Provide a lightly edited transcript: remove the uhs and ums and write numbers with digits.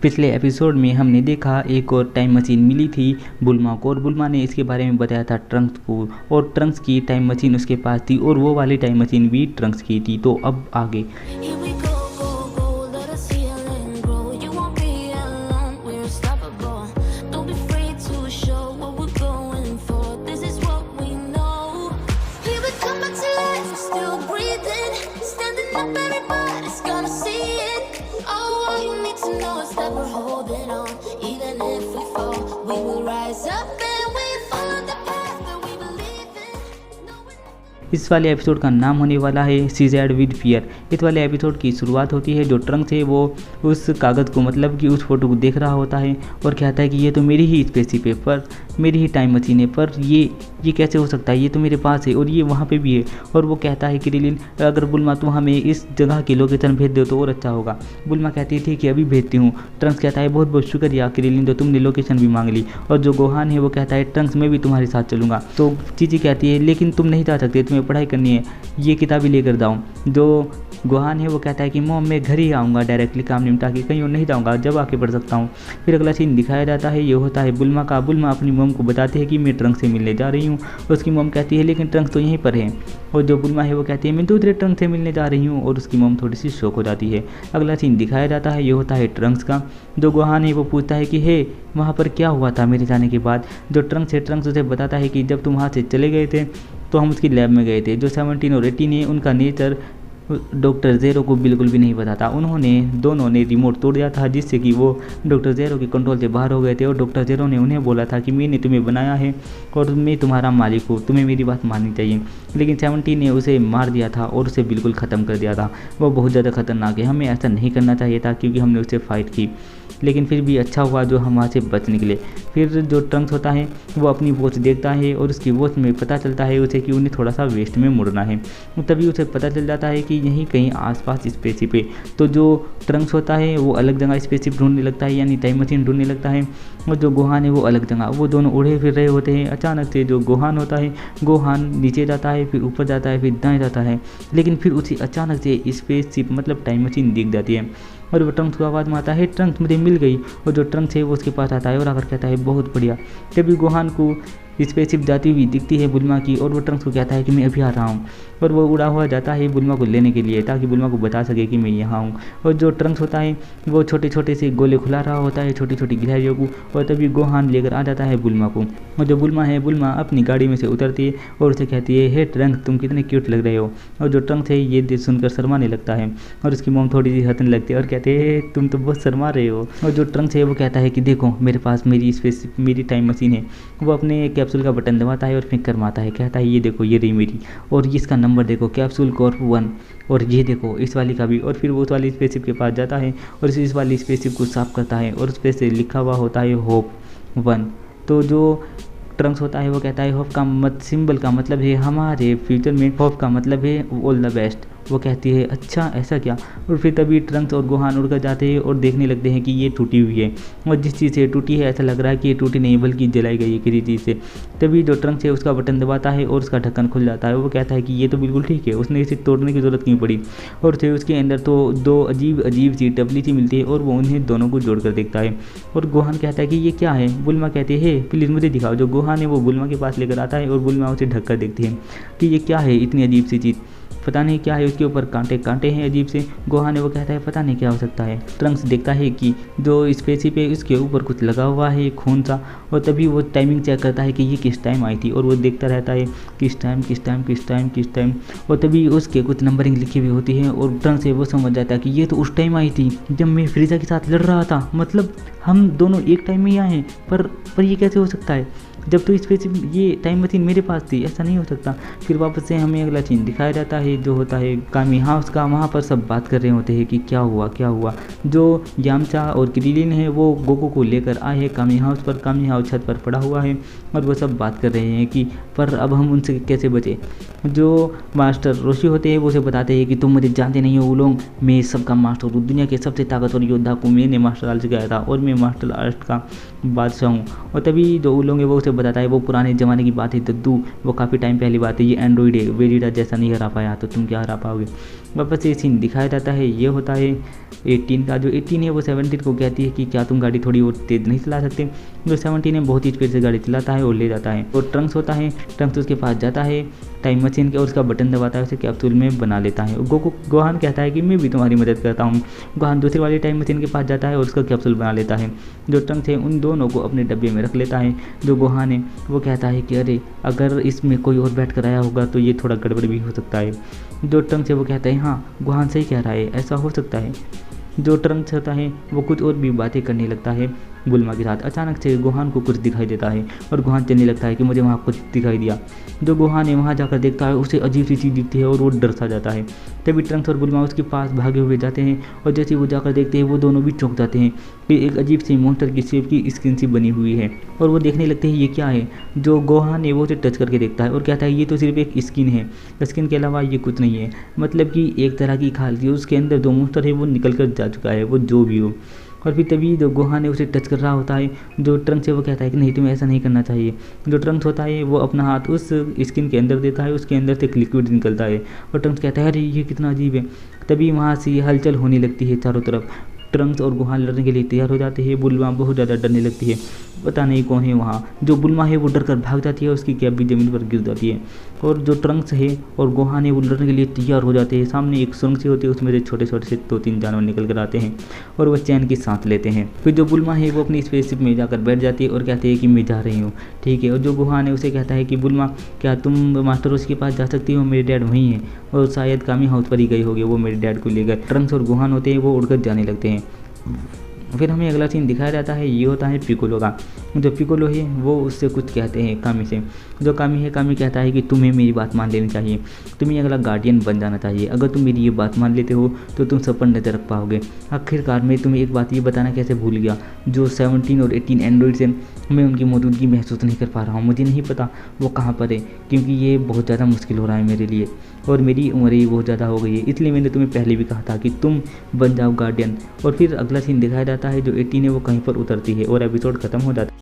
पिछले एपिसोड में हमने देखा एक और टाइम मशीन मिली थी बुल्मा को, और बुल्मा ने इसके बारे में बताया था ट्रंक्स को, और ट्रंक्स की टाइम मशीन उसके पास थी और वो वाली टाइम मशीन भी ट्रंक्स की थी। तो अब आगे Here we go, let us heal and grow. You won't be alone, we're unstoppable. Don't be afraid to show what we're going for. This is what we know. Here we come back to life, still breathing, standing up, everybody's gonna see it. Oh, all you need to know is that we're holding on. Even if we fall, we will rise up and we follow the path that we believe in. इस वाले episode का नाम होने वाला है सीजैड with fear. इस वाले episode की शुरुआत होती है, जो ट्रंक्स है वो उस कागज़ को, मतलब कि उस फोटो को देख रहा होता है और कहता है कि ये तो मेरी ही स्पेसशिप है, पर मेरी ही टाइम मशीन है, पर ये कैसे हो सकता है, ये तो मेरे पास है और ये वहाँ पे भी है। और वो कहता है कि क्रिलिन, अगर बुल्मा तुम हमें इस जगह की लोकेशन भेज दो तो और अच्छा होगा। बुल्मा कहती है ठीक है अभी भेजती हूँ। ट्रंक्स कहता है बहुत बहुत शुक्रिया क्रिलिन, जो तुमने लोकेशन भी मांग ली। और जो गोहान है वो कहता है ट्रंक्स मैं भी तुम्हारे साथ चलूँगा। तो चीची कहती है लेकिन तुम नहीं जा सकते, तुम्हें पढ़ाई करनी है, ये किताबें लेकर जाओ। जो गोहान है वो कहता है कि मॉम मैं घर ही आऊँगा डायरेक्टली, काम निपटा के कहीं और नहीं जाऊँगा, जब आके पढ़ सकता हूँ। फिर अगला सीन दिखाया जाता है, ये होता है बुल्मा का। बुल्मा अपनी मॉम को बताते हैं कि मैं ट्रंक्स से मिलने जा रही हूँ। उसकी मॉम कहती है लेकिन ट्रंक्स तो यहीं पर है। और जो बुल्मा है वो कहती है मैं दूसरे ट्रंक्स से मिलने जा रही हूँ, और उसकी मॉम थोड़ी सी शौक हो जाती है। अगला सीन दिखाया जाता है, ये होता है ट्रंक्स का। जो गोहान है वो पूछता है कि हे वहाँ पर क्या हुआ था मेरे जाने के बाद। जो ट्रंक्स है, ट्रंक्स उसे बताता है कि जब तुम वहाँ से चले गए थे तो हम उसकी लैब में गए थे। जो 17 और 18 है उनका नेचर डॉक्टर ज़ेरो को बिल्कुल भी नहीं पता था। दोनों ने रिमोट तोड़ दिया था, जिससे कि वो डॉक्टर ज़ेरो के कंट्रोल से बाहर हो गए थे। और डॉक्टर ज़ेरो ने उन्हें बोला था कि मैंने तुम्हें बनाया है और मैं तुम्हारा मालिक हूँ, तुम्हें मेरी बात माननी चाहिए। लेकिन 17 ने उसे मार दिया था और उसे बिल्कुल ख़त्म कर दिया था। वो बहुत ज़्यादा खतरनाक है, हमें ऐसा नहीं करना चाहिए था क्योंकि हमने उससे फ़ाइट की, लेकिन फिर भी अच्छा हुआ जो हम वहाँ से बच निकले। फिर जो ट्रंक्स होता है वो अपनी वॉच देखता है और उसकी वॉच में पता चलता है उसे कि उन्हें थोड़ा सा वेस्ट में मुड़ना है। तभी उसे पता चल जाता है कि यहीं कहीं आसपास स्पेसशिप है। तो जो ट्रंक्स होता है वो अलग जगह स्पेसशिप ढूंढने लगता है, यानी टाइम मशीन ढूंढने लगता है, और जो गोहान है वो अलग जगह। वो दोनों उड़े फिर रहे होते हैं। अचानक से जो गोहान होता है, गोहान नीचे जाता है, फिर ऊपर जाता है, फिर दाएँ जाता है, लेकिन फिर उसे अचानक से स्पेसशिप मतलब टाइम मशीन दिख जाती है। और वो ट्रंक्स को आवाज़ मारता है ट्रंक्स मुझे मिल गई। और जो ट्रंक्स है वो उसके पास आता है और आकर कहता है बहुत बढ़िया। तभी गोहान को स्पेसशिप जाती हुई दिखती है बुल्मा की, और वो ट्रंक्स को कहता है कि मैं अभी आ रहा हूँ। और वो उड़ा हुआ जाता है बुल्मा को लेने के लिए, ताकि बुल्मा को बता सके कि मैं यहाँ हूँ। और जो ट्रंक्स होता है वो छोटे छोटे से गोले खुला रहा होता है, छोटी छोटी गिलहरियों को, और तभी गोहान लेकर आ जाता है बुल्मा को। और जो बुल्मा है, बुल्मा अपनी गाड़ी में से उतरती है और उसे कहती है हे ट्रंक्स तुम कितने क्यूट लग रहे हो। और जो ट्रंक्स है ये सुनकर शर्माने लगता है, और उसकी मोम थोड़ी सी हंसने लगती है और कहते हैं तुम तो बहुत शर्मा रहे हो। और जो ट्रंक्स है वो कहता है कि देखो मेरे पास मेरी टाइम मशीन है। वो अपने कैप्सूल का बटन दबाता है और फेंक कर मारता है, कहता है ये देखो ये रही मेरी, और इसका नंबर देखो कैप्सूल कॉर्प 1, और ये देखो इस वाली का भी। और फिर वो उस वाली स्पेसशिप के पास जाता है और इस वाली स्पेसशिप को साफ करता है, और उस पर से लिखा हुआ होता है होप 1। तो जो ट्रंक्स होता है वो कहता है होप का सिंबल का मतलब है हमारे फ्यूचर में, होप का मतलब है ऑल द बेस्ट। वो कहती है अच्छा ऐसा क्या। और फिर तभी ट्रंक्स और गोहान उड़कर जाते हैं और देखने लगते हैं कि ये टूटी हुई है, और जिस चीज़ से टूटी है ऐसा लग रहा है कि ये टूटी नहीं बल्कि जलाई गई है किसी चीज़ से। तभी जो ट्रंक्स है उसका बटन दबाता है और उसका ढक्कन खुल जाता है। वो कहता है कि ये तो बिल्कुल ठीक है, उसने इसे तोड़ने की ज़रूरत क्यों पड़ी। और फिर उसके अंदर तो दो अजीब अजीब सी टपली सी मिलती है और वो उन्हें दोनों को जोड़ कर देखता है। और गोहान कहता है कि ये क्या है। बुल्मा कहती है प्लीज़ मुझे दिखाओ। जो गोहान है वो बुल्मा के पास लेकर आता है और बुल्मा उसे ढक कर देखती है कि ये क्या है इतनी अजीब सी चीज़, पता नहीं क्या है, उसके ऊपर कांटे कांटे हैं अजीब से। गोहान है वो कहता है पता नहीं क्या हो सकता है। ट्रंक्स देखता है कि जो स्पेसशिप है उसके ऊपर कुछ लगा हुआ है खून सा, और तभी वो टाइमिंग चेक करता है कि ये किस टाइम आई थी, और वो देखता रहता है किस टाइम किस टाइम किस टाइम किस टाइम। और तभी उसके कुछ नंबरिंग लिखी हुई होती है, और ट्रंक्स से वो समझ जाता है कि ये तो उस टाइम आई थी जब मैं फ्रीजा के साथ लड़ रहा था, मतलब हम दोनों एक टाइम में ही आए हैं। पर ये कैसे हो सकता है, जब तो स्पेसिफिक ये टाइम मशीन मेरे पास थी, ऐसा नहीं हो सकता। फिर वापस से हमें अगला सीन दिखाया जाता है जो होता है कामी हाउस का। वहाँ पर सब बात कर रहे होते हैं कि क्या हुआ क्या हुआ। जो यामचा और क्रिलिन है वो गोकू को लेकर आए हैं कामी हाउस पर। कामी हाउस छत पर पड़ा हुआ है और वो सब बात कर रहे हैं कि पर अब हम उनसे कैसे बचे। जो मास्टर रोशी होते हैं वो उसे बताते हैं कि तुम मुझे जानते नहीं हो उलोंग, मैं सबका मास्टर हूँ, दुनिया के सबसे ताकतवर योद्धा को मैंने मार्शल आर्ट सिखाया था और मैं मार्शल आर्ट का बादशाह हूँ। और तभी जो उलोंग है वो उसे बताता है वो पुराने ज़माने की बात है दद्दू, वो काफ़ी टाइम पहली बात है, ये एंड्रॉइड है, वेजिटा जैसा नहीं हरा पाया तो तुम क्या हरा पाओगे। वापस से सीन दिखाया जाता है। ये होता है 18 का। जो 18 है वो 17 को कहती है कि क्या तुम गाड़ी थोड़ी और तेज़ नहीं चला सकते। जो 17 है बहुत ही स्पीड से गाड़ी चलाता है और ले जाता है। और ट्रंक्स होता है, ट्रंक्स उसके पास जाता है टाइम मशीन के और उसका बटन दबाता है, उसे कैप्सूल में बना लेता है। गोहान कहता है कि मैं भी तुम्हारी मदद करता हूँ। गोहान दूसरी वाली टाइम मशीन के पास जाता है और उसका कैप्सूल बना लेता है। जो ट्रंक्स है उन दोनों को अपने डब्बे में रख लेता है। जो गोहान है वो कहता है कि अरे अगर इसमें कोई और बैठ कर आया होगा तो ये थोड़ा गड़बड़ भी हो सकता है। जो ट्रंक्स है वो कहता है हाँ गोहान सही कह रहा है, ऐसा हो सकता है। जो ट्रंक्स होता है वो कुछ और भी बातें करने लगता है बुल्मा के साथ। अचानक से गोहान को कुछ दिखाई देता है और गोहान चलने लगता है कि मुझे वहाँ कुछ दिखाई दिया। जो गोहान है वहाँ जाकर देखता है, उसे अजीब सी चीज़ दिखती है और वो डर सा जाता है। तभी ट्रंक्स और बुल्मा उसके पास भागे हुए जाते हैं और जैसे वो जाकर देखते हैं वो दोनों भी चौंक जाते हैं कि एक अजीब सी मॉन्स्टर की शेप की स्किन सी बनी हुई है। और वो देखने लगते हैं ये क्या है। जो गोहान है वो उसे टच करके देखता है और कहता है ये तो सिर्फ एक स्किन है, स्किन के अलावा ये कुछ नहीं है। मतलब कि एक तरह की खाल थी, उसके अंदर जो मॉन्स्टर है वो निकल कर जा चुका है, वो जो भी हो। और फिर तभी जो गोहान है उसे टच कर रहा होता है। जो ट्रंक्स है वो कहता है कि नहीं तुम्हें ऐसा नहीं करना चाहिए। जो ट्रंक्स होता है वो अपना हाथ उस स्किन के अंदर देता है, उसके अंदर से एक लिक्विड निकलता है और ट्रंक्स कहता है अरे ये कितना अजीब है। तभी वहाँ से हलचल होने लगती है चारों तरफ। ट्रंक्स और गोहान लड़ने के लिए तैयार हो जाते हैं। बुल्मा बहुत ज़्यादा डरने लगती है, पता नहीं कौन है वहाँ। जो बुल्मा है वो डर कर भाग जाती है, उसकी कैप भी ज़मीन पर गिर जाती है। और जो ट्रंक्स है और गोहान है वो लड़ने के लिए तैयार हो जाते हैं। सामने एक सुरंग सी होती है, उसमें से छोटे छोटे से 2-3 जानवर निकल कर आते हैं और वह चैन की सांस लेते हैं। फिर जो बुल्मा है वो अपनी स्पेसशिप में जाकर बैठ जाती है और कहती है कि मैं जा रही हूँ, ठीक है। और जो गोहान है उसे कहता है कि बुल्मा क्या तुम मास्टर रोज के पास जा सकती हो, मेरे डैड वहीं हैं और शायद कामी हाउस पर ही गई होगी वो मेरे डैड को लेकर। ट्रंक्स और गोहान होते हैं वो उड़कर जाने लगते हैं। फिर हमें अगला सीन दिखाया जाता है, ये होता है पिकोलो का। जो पिकोलो है वो उससे कुछ कहते हैं कामी से। जो कामी है, कामी कहता है कि तुम्हें मेरी बात मान लेनी चाहिए, तुम्हें अगला गार्डियन बन जाना चाहिए। अगर तुम मेरी ये बात मान लेते हो तो तुम सब पर नज़र रख पाओगे। आखिरकार मैं तुम्हें एक बात ये बताना कैसे भूल गया, जो 17 और 18 एंड्रॉइड्स हैं मैं उनकी मौजूदगी महसूस नहीं कर पा रहा हूँ। मुझे नहीं पता वो कहाँ पर है, क्योंकि ये बहुत ज़्यादा मुश्किल हो रहा है मेरे लिए और मेरी उम्र ही बहुत ज़्यादा हो गई है। इसलिए मैंने तुम्हें पहले भी कहा था कि तुम बन जाओ गार्डियन। और फिर अगला सीन दिखाया जाता है, जो 18 है वो कहीं पर उतरती है और एपिसोड खत्म हो जाता है।